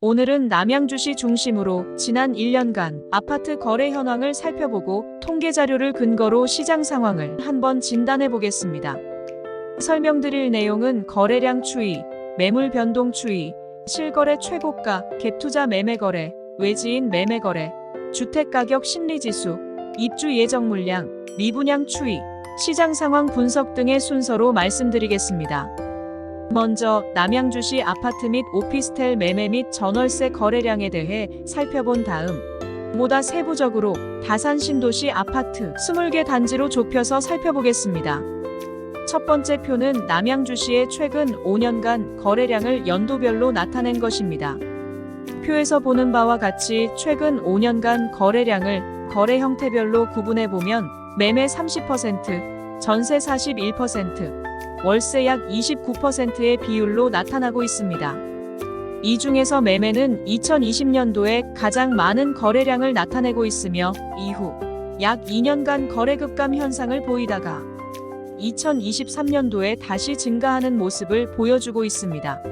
오늘은 남양주시 중심으로 지난 1년간 아파트 거래 현황을 살펴보고 통계 자료를 근거로 시장 상황을 한번 진단해 보겠습니다. 설명드릴 내용은 거래량 추이, 매물 변동 추이, 실거래 최고가, 갭투자 매매 거래, 외지인 매매 거래, 주택가격 심리지수, 입주 예정 물량, 미분양 추이, 시장 상황 분석 등의 순서로 말씀드리겠습니다. 먼저 남양주시 아파트 및 오피스텔 매매 및 전월세 거래량에 대해 살펴본 다음 보다 세부적으로 다산 신도시 아파트 20개 단지로 좁혀서 살펴보겠습니다. 첫 번째 표는 남양주시의 최근 5년간 거래량을 연도별로 나타낸 것입니다. 표에서 보는 바와 같이 최근 5년간 거래량을 거래 형태별로 구분해보면 매매 30%, 전세 41%, 월세 약 29%의 비율로 나타나고 있습니다. 이 중에서 매매는 2020년도에 가장 많은 거래량을 나타내고 있으며 이후 약 2년간 거래 급감 현상을 보이다가 2023년도에 다시 증가하는 모습을 보여주고 있습니다.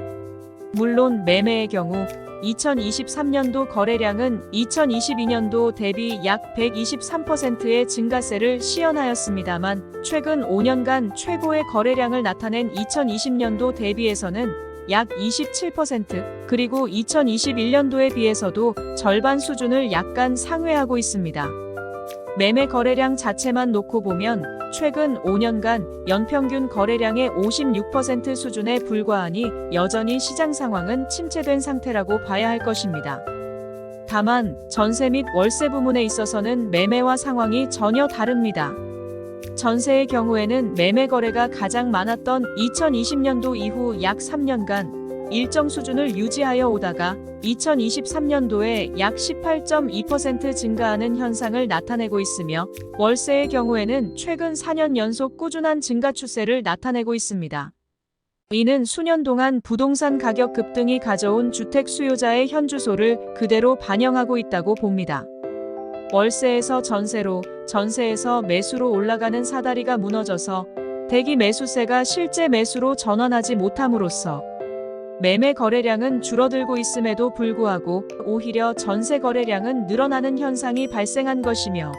물론 매매의 경우 2023년도 거래량은 2022년도 대비 약 123%의 증가세를 시현하였습니다만 최근 5년간 최고의 거래량을 나타낸 2020년도 대비해서는 약 27%, 그리고 2021년도에 비해서도 절반 수준을 약간 상회하고 있습니다. 매매 거래량 자체만 놓고 보면 최근 5년간 연평균 거래량의 56% 수준에 불과하니 여전히 시장 상황은 침체된 상태라고 봐야 할 것입니다. 다만 전세 및 월세 부문에 있어서는 매매와 상황이 전혀 다릅니다. 전세의 경우에는 매매 거래가 가장 많았던 2020년도 이후 약 3년간 일정 수준을 유지하여 오다가 2023년도에 약 18.2% 증가하는 현상을 나타내고 있으며 월세의 경우에는 최근 4년 연속 꾸준한 증가 추세를 나타내고 있습니다. 이는 수년 동안 부동산 가격 급등이 가져온 주택 수요자의 현주소를 그대로 반영하고 있다고 봅니다. 월세에서 전세로, 전세에서 매수로 올라가는 사다리가 무너져서 대기 매수세가 실제 매수로 전환하지 못함으로써 매매 거래량은 줄어들고 있음에도 불구하고 오히려 전세 거래량은 늘어나는 현상이 발생한 것이며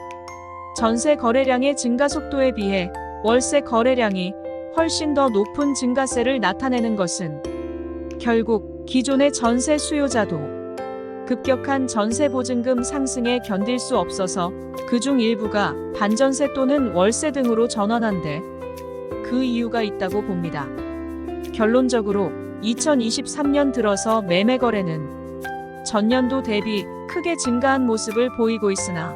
전세 거래량의 증가 속도에 비해 월세 거래량이 훨씬 더 높은 증가세를 나타내는 것은 결국 기존의 전세 수요자도 급격한 전세 보증금 상승에 견딜 수 없어서 그중 일부가 반전세 또는 월세 등으로 전환한데 그 이유가 있다고 봅니다. 결론적으로 2023년 들어서 매매 거래는 전년도 대비 크게 증가한 모습을 보이고 있으나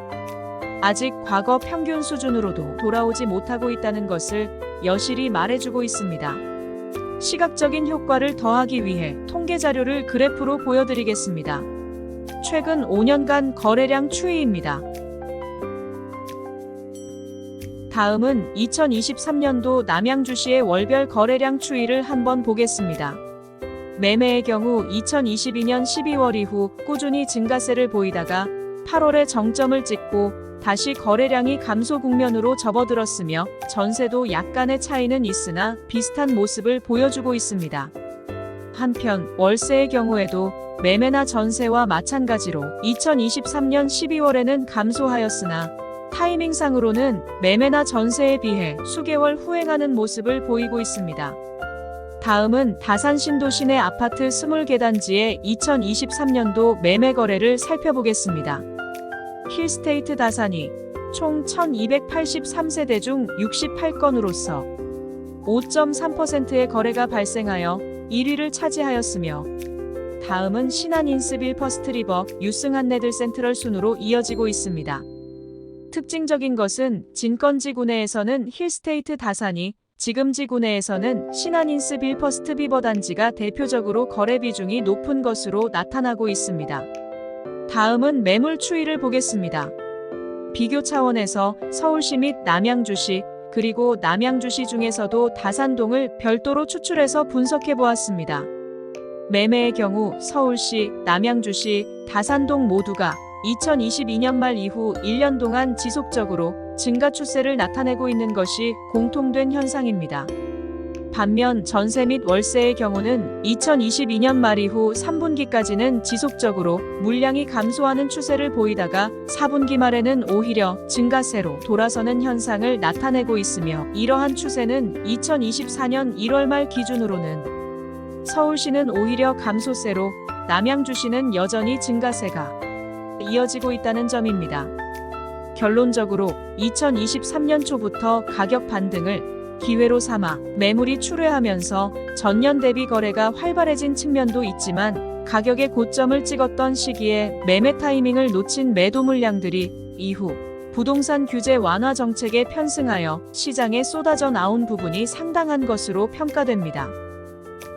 아직 과거 평균 수준으로도 돌아오지 못하고 있다는 것을 여실히 말해주고 있습니다. 시각적인 효과를 더하기 위해 통계 자료를 그래프로 보여드리겠습니다. 최근 5년간 거래량 추이입니다. 다음은 2023년도 남양주시의 월별 거래량 추이를 한번 보겠습니다. 매매의 경우 2022년 12월 이후 꾸준히 증가세를 보이다가 8월에 정점을 찍고 다시 거래량이 감소 국면으로 접어들었으며 전세도 약간의 차이는 있으나 비슷한 모습을 보여주고 있습니다. 한편 월세의 경우에도 매매나 전세와 마찬가지로 2023년 12월에는 감소하였으나 타이밍상으로는 매매나 전세에 비해 수개월 후행하는 모습을 보이고 있습니다. 다음은 다산 신도시 내 아파트 20개 단지의 2023년도 매매 거래를 살펴보겠습니다. 힐스테이트 다산이 총 1283세대 중 68건으로서 5.3%의 거래가 발생하여 1위를 차지하였으며 다음은 신안 인스빌 퍼스트리버 유승한네들 센트럴 순으로 이어지고 있습니다. 특징적인 것은 진건지 구내에서는 힐스테이트 다산이, 지금지 구내에서는 신안 인스빌 퍼스트 비버 단지가 대표적으로 거래 비중이 높은 것으로 나타나고 있습니다. 다음은 매물 추이를 보겠습니다. 비교 차원에서 서울시 및 남양주시, 그리고 남양주시 중에서도 다산동을 별도로 추출해서 분석해 보았습니다. 매매의 경우 서울시, 남양주시, 다산동 모두가 2022년 말 이후 1년 동안 지속적으로 증가 추세를 나타내고 있는 것이 공통된 현상입니다. 반면 전세 및 월세의 경우는 2022년 말 이후 3분기까지는 지속적으로 물량이 감소하는 추세를 보이다가 4분기 말에는 오히려 증가세로 돌아서는 현상을 나타내고 있으며, 이러한 추세는 2024년 1월 말 기준으로는 서울시는 오히려 감소세로, 남양주시는 여전히 증가세가 이어지고 있다는 점입니다. 결론적으로 2023년 초부터 가격 반등을 기회로 삼아 매물이 출회하면서 전년 대비 거래가 활발해진 측면도 있지만, 가격의 고점을 찍었던 시기에 매매 타이밍을 놓친 매도 물량들이 이후 부동산 규제 완화 정책에 편승하여 시장에 쏟아져 나온 부분이 상당한 것으로 평가됩니다.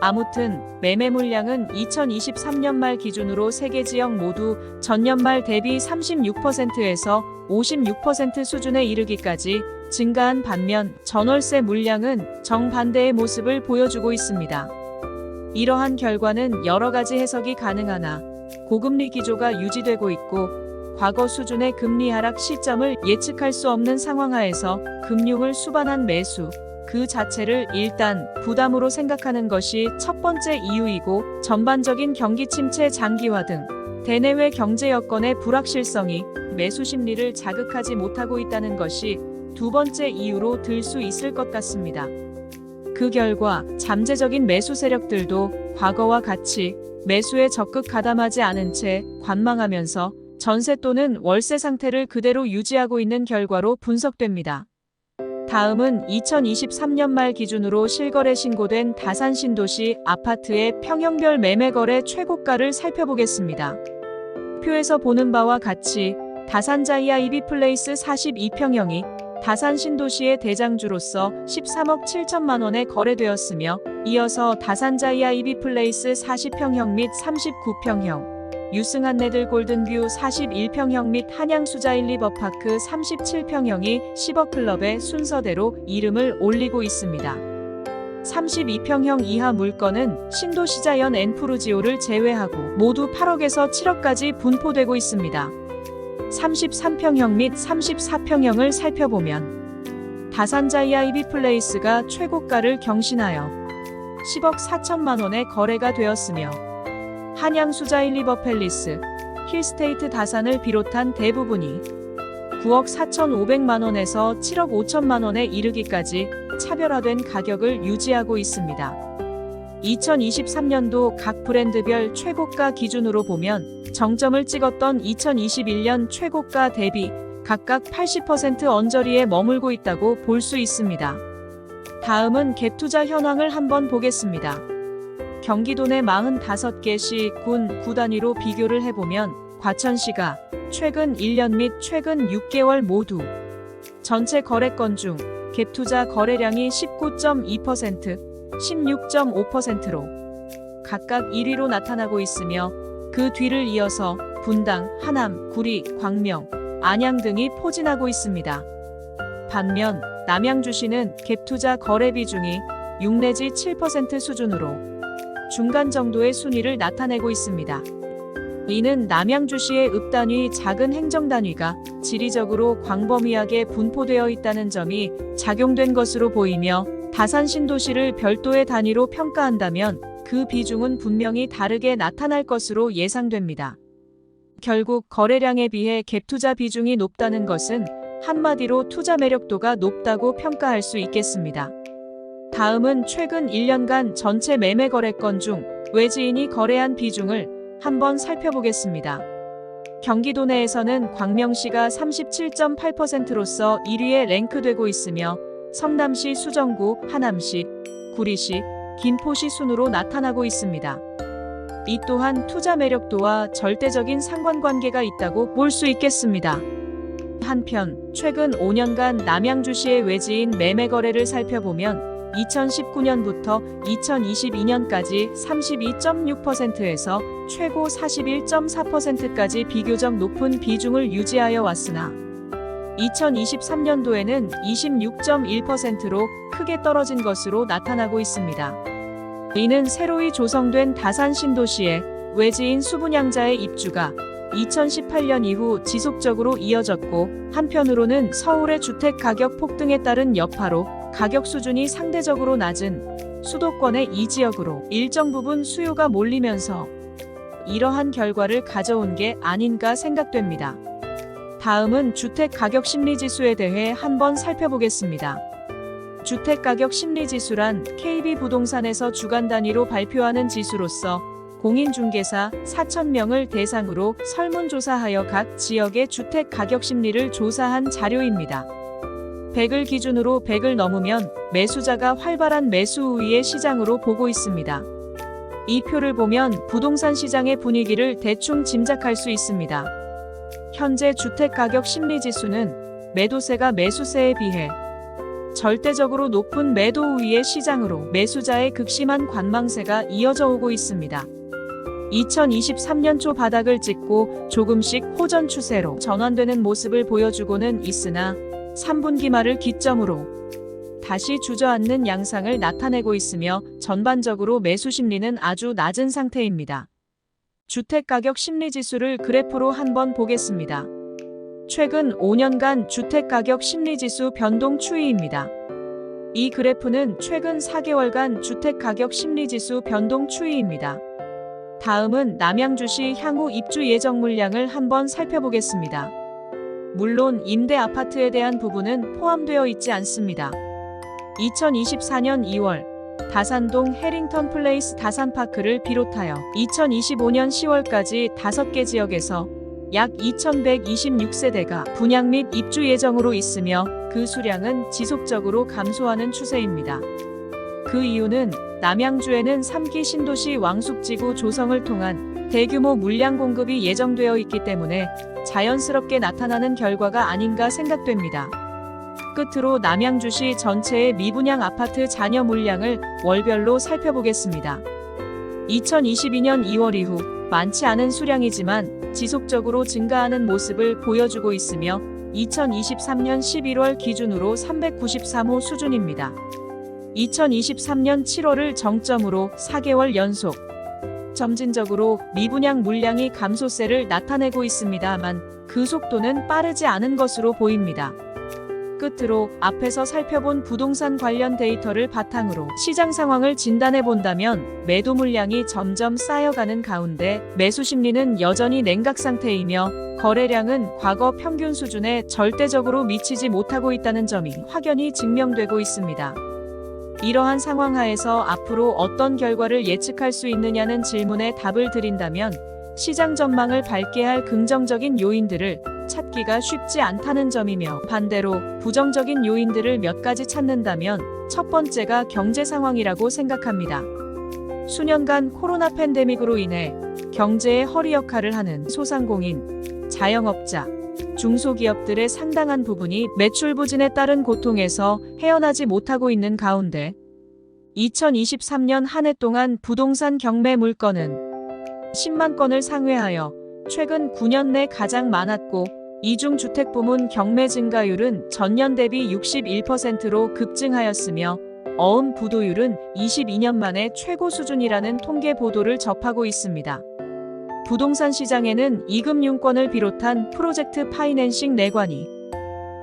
아무튼 매매 물량은 2023년 말 기준으로 3개 지역 모두 전년 말 대비 36%에서 56% 수준에 이르기까지 증가한 반면, 전월세 물량은 정반대의 모습을 보여주고 있습니다. 이러한 결과는 여러 가지 해석이 가능하나, 고금리 기조가 유지되고 있고 과거 수준의 금리 하락 시점을 예측할 수 없는 상황하에서 금융을 수반한 매수 그 자체를 일단 부담으로 생각하는 것이 첫 번째 이유이고, 전반적인 경기 침체 장기화 등 대내외 경제 여건의 불확실성이 매수 심리를 자극하지 못하고 있다는 것이 두 번째 이유로 들 수 있을 것 같습니다. 그 결과 잠재적인 매수 세력들도 과거와 같이 매수에 적극 가담하지 않은 채 관망하면서 전세 또는 월세 상태를 그대로 유지하고 있는 결과로 분석됩니다. 다음은 2023년 말 기준으로 실거래 신고된 다산 신도시 아파트의 평형별 매매거래 최고가를 살펴보겠습니다. 표에서 보는 바와 같이 다산 자이아이비 플레이스 42평형이 다산 신도시의 대장주로서 13억 7천만 원에 거래되었으며, 이어서 다산 자이아이비 플레이스 40평형 및 39평형, 유승한네들 골든뷰 41평형 및 한양수자일 리버파크 37평형이 10억 클럽의 순서대로 이름을 올리고 있습니다. 32평형 이하 물건은 신도시자연 앤푸르지오를 제외하고 모두 8억에서 7억까지 분포되고 있습니다. 33평형 및 34평형을 살펴보면 다산 자이아이비 플레이스가 최고가를 경신하여 10억 4천만 원에 거래가 되었으며, 한양수자일 리버팰리스, 힐스테이트 다산을 비롯한 대부분이 9억 4,500만 원에서 7억 5천만 원에 이르기까지 차별화된 가격을 유지하고 있습니다. 2023년도 각 브랜드별 최고가 기준으로 보면 정점을 찍었던 2021년 최고가 대비 각각 80% 언저리에 머물고 있다고 볼 수 있습니다. 다음은 갭투자 현황을 한번 보겠습니다. 경기도 내 45개 시, 군, 구 단위로 비교를 해보면 과천시가 최근 1년 및 최근 6개월 모두 전체 거래건 중 갭투자 거래량이 19.2%, 16.5%로 각각 1위로 나타나고 있으며, 그 뒤를 이어서 분당, 하남, 구리, 광명, 안양 등이 포진하고 있습니다. 반면 남양주시는 갭투자 거래 비중이 6 내지 7% 수준으로 중간 정도의 순위를 나타내고 있습니다. 이는 남양주시의 읍단위 작은 행정단위가 지리적으로 광범위하게 분포되어 있다는 점이 작용된 것으로 보이며, 다산 신도시를 별도의 단위로 평가한다면 그 비중은 분명히 다르게 나타날 것으로 예상됩니다. 결국 거래량에 비해 갭투자 비중이 높다는 것은 한마디로 투자 매력도가 높다고 평가할 수 있겠습니다. 다음은 최근 1년간 전체 매매 거래건 중 외지인이 거래한 비중을 한번 살펴보겠습니다. 경기도 내에서는 광명시가 37.8%로서 1위에 랭크되고 있으며, 성남시, 수정구, 하남시, 구리시, 김포시 순으로 나타나고 있습니다. 이 또한 투자 매력도와 절대적인 상관관계가 있다고 볼 수 있겠습니다. 한편 최근 5년간 남양주시의 외지인 매매 거래를 살펴보면 2019년부터 2022년까지 32.6%에서 최고 41.4%까지 비교적 높은 비중을 유지하여 왔으나 2023년도에는 26.1%로 크게 떨어진 것으로 나타나고 있습니다. 이는 새로이 조성된 다산 신도시의 외지인 수분양자의 입주가 2018년 이후 지속적으로 이어졌고, 한편으로는 서울의 주택 가격 폭등에 따른 여파로 가격 수준이 상대적으로 낮은 수도권의 이 지역으로 일정 부분 수요가 몰리면서 이러한 결과를 가져온 게 아닌가 생각됩니다. 다음은 주택가격심리지수에 대해 한번 살펴보겠습니다. 주택가격심리지수란 KB부동산에서 주간 단위로 발표하는 지수로서 공인중개사 4,000명을 대상으로 설문조사하여 각 지역의 주택가격심리를 조사한 자료입니다. 100을 기준으로 100을 넘으면 매수자가 활발한 매수 우위의 시장으로 보고 있습니다. 이 표를 보면 부동산 시장의 분위기를 대충 짐작할 수 있습니다. 현재 주택가격심리지수는 매도세가 매수세에 비해 절대적으로 높은 매도 우위의 시장으로 매수자의 극심한 관망세가 이어져 오고 있습니다. 2023년 초 바닥을 찍고 조금씩 호전 추세로 전환되는 모습을 보여주고는 있으나 3분기 말을 기점으로 다시 주저앉는 양상을 나타내고 있으며 전반적으로 매수 심리는 아주 낮은 상태입니다. 주택가격 심리지수를 그래프로 한번 보겠습니다. 최근 5년간 주택가격 심리지수 변동 추이입니다. 이 그래프는 최근 4개월간 주택가격 심리지수 변동 추이입니다. 다음은 남양주시 향후 입주 예정 물량을 한번 살펴보겠습니다. 물론 임대 아파트에 대한 부분은 포함되어 있지 않습니다. 2024년 2월 다산동 해링턴 플레이스 다산파크를 비롯하여 2025년 10월까지 5개 지역에서 약 2,126세대가 분양 및 입주 예정으로 있으며 그 수량은 지속적으로 감소하는 추세입니다. 그 이유는 남양주에는 3기 신도시 왕숙지구 조성을 통한 대규모 물량 공급이 예정되어 있기 때문에 자연스럽게 나타나는 결과가 아닌가 생각됩니다. 끝으로 남양주시 전체의 미분양 아파트 잔여 물량을 월별로 살펴보겠습니다. 2022년 2월 이후 많지 않은 수량이지만 지속적으로 증가하는 모습을 보여주고 있으며 2023년 11월 기준으로 393호 수준입니다. 2023년 7월을 정점으로 4개월 연속 점진적으로 미분양 물량이 감소세를 나타내고 있습니다만 그 속도는 빠르지 않은 것으로 보입니다. 끝으로 앞에서 살펴본 부동산 관련 데이터를 바탕으로 시장 상황을 진단해 본다면 매도 물량이 점점 쌓여가는 가운데 매수 심리는 여전히 냉각 상태이며 거래량은 과거 평균 수준에 절대적으로 미치지 못하고 있다는 점이 확연히 증명되고 있습니다. 이러한 상황 하에서 앞으로 어떤 결과를 예측할 수 있느냐는 질문에 답을 드린다면 시장 전망을 밝게 할 긍정적인 요인들을 찾기가 쉽지 않다는 점이며 반대로 부정적인 요인들을 몇 가지 찾는다면 첫 번째가 경제 상황이라고 생각합니다. 수년간 코로나 팬데믹으로 인해 경제의 허리 역할을 하는 소상공인, 자영업자, 중소기업들의 상당한 부분이 매출 부진에 따른 고통에서 헤어나지 못하고 있는 가운데 2023년 한 해 동안 부동산 경매 물건은 10만 건을 상회하여 최근 9년 내 가장 많았고 이중 주택 부문 경매 증가율은 전년 대비 61%로 급증하였으며 어음 부도율은 22년 만에 최고 수준이라는 통계 보도를 접하고 있습니다. 부동산 시장에는 이금융권을 비롯한 프로젝트 파이낸싱 내관이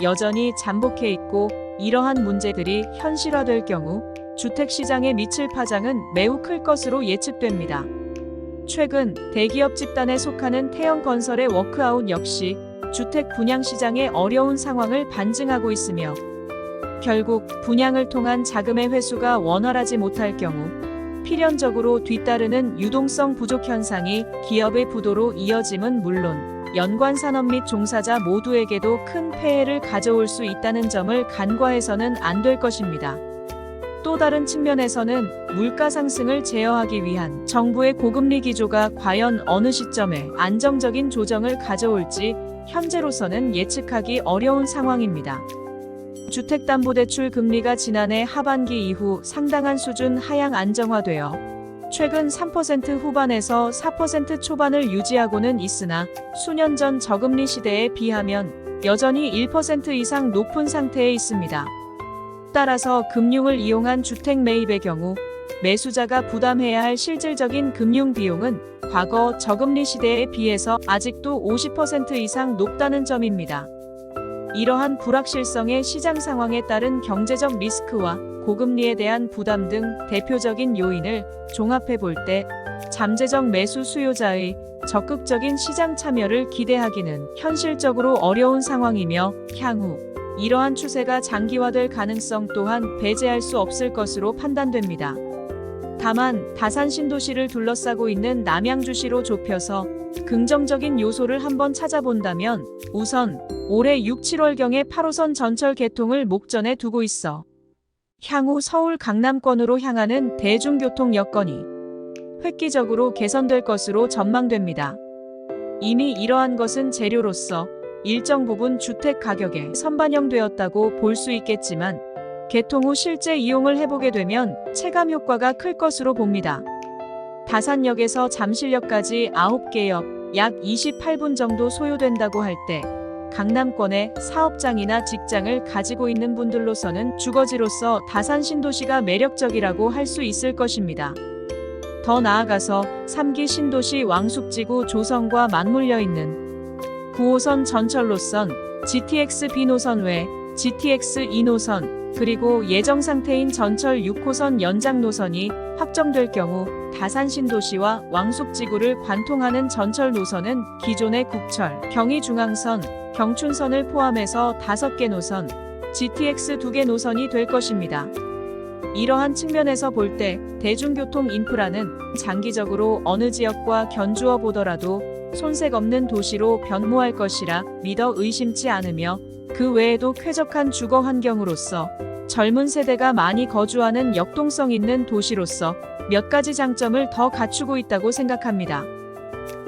여전히 잠복해 있고 이러한 문제들이 현실화될 경우 주택시장에 미칠 파장은 매우 클 것으로 예측됩니다. 최근 대기업 집단에 속하는 태영건설의 워크아웃 역시 주택 분양 시장의 어려운 상황을 반증하고 있으며 결국 분양을 통한 자금의 회수가 원활하지 못할 경우 필연적으로 뒤따르는 유동성 부족 현상이 기업의 부도로 이어짐은 물론 연관 산업 및 종사자 모두에게도 큰 폐해를 가져올 수 있다는 점을 간과해서는 안 될 것입니다. 또 다른 측면에서는 물가 상승을 제어하기 위한 정부의 고금리 기조가 과연 어느 시점에 안정적인 조정을 가져올지 현재로서는 예측하기 어려운 상황입니다. 주택담보대출 금리가 지난해 하반기 이후 상당한 수준 하향 안정화되어 최근 3% 후반에서 4% 초반을 유지하고는 있으나 수년 전 저금리 시대에 비하면 여전히 1% 이상 높은 상태에 있습니다. 따라서 금융을 이용한 주택 매입의 경우 매수자가 부담해야 할 실질적인 금융 비용은 과거 저금리 시대에 비해서 아직도 50% 이상 높다는 점입니다. 이러한 불확실성의 시장 상황에 따른 경제적 리스크와 고금리에 대한 부담 등 대표적인 요인을 종합해 볼 때 잠재적 매수 수요자의 적극적인 시장 참여를 기대하기는 현실적으로 어려운 상황이며 향후 이러한 추세가 장기화될 가능성 또한 배제할 수 없을 것으로 판단됩니다. 다만 다산 신도시를 둘러싸고 있는 남양주시로 좁혀서 긍정적인 요소를 한번 찾아본다면 우선 올해 6, 7월경에 8호선 전철 개통을 목전에 두고 있어 향후 서울 강남권으로 향하는 대중교통 여건이 획기적으로 개선될 것으로 전망됩니다. 이미 이러한 것은 재료로서 일정 부분 주택 가격에 선반영되었다고 볼 수 있겠지만 개통 후 실제 이용을 해보게 되면 체감 효과가 클 것으로 봅니다. 다산역에서 잠실역까지 9개역 약 28분 정도 소요된다고 할 때 강남권에 사업장이나 직장을 가지고 있는 분들로서는 주거지로서 다산 신도시가 매력적이라고 할 수 있을 것입니다. 더 나아가서 3기 신도시 왕숙지구 조성과 맞물려 있는 9호선 전철 노선, GTX B 노선 외 GTX 2노선, 그리고 예정 상태인 전철 6호선 연장 노선이 확정될 경우 다산 신도시와 왕숙지구를 관통하는 전철 노선은 기존의 국철, 경의중앙선, 경춘선을 포함해서 5개 노선, GTX 2개 노선이 될 것입니다. 이러한 측면에서 볼 때 대중교통 인프라는 장기적으로 어느 지역과 견주어 보더라도 손색 없는 도시로 변모할 것이라 믿어 의심치 않으며 그 외에도 쾌적한 주거 환경으로서 젊은 세대가 많이 거주하는 역동성 있는 도시로서 몇 가지 장점을 더 갖추고 있다고 생각합니다.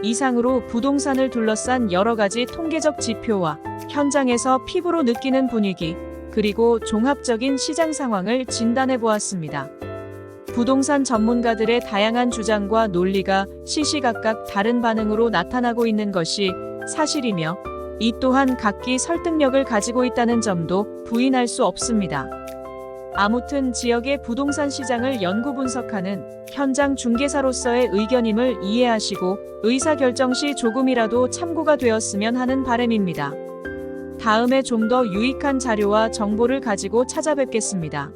이상으로 부동산을 둘러싼 여러 가지 통계적 지표와 현장에서 피부로 느끼는 분위기, 그리고 종합적인 시장 상황을 진단해 보았습니다. 부동산 전문가들의 다양한 주장과 논리가 시시각각 다른 반응으로 나타나고 있는 것이 사실이며 이 또한 각기 설득력을 가지고 있다는 점도 부인할 수 없습니다. 아무튼 지역의 부동산 시장을 연구 분석하는 현장 중개사로서의 의견임을 이해하시고 의사결정 시 조금이라도 참고가 되었으면 하는 바람입니다. 다음에 좀 더 유익한 자료와 정보를 가지고 찾아뵙겠습니다.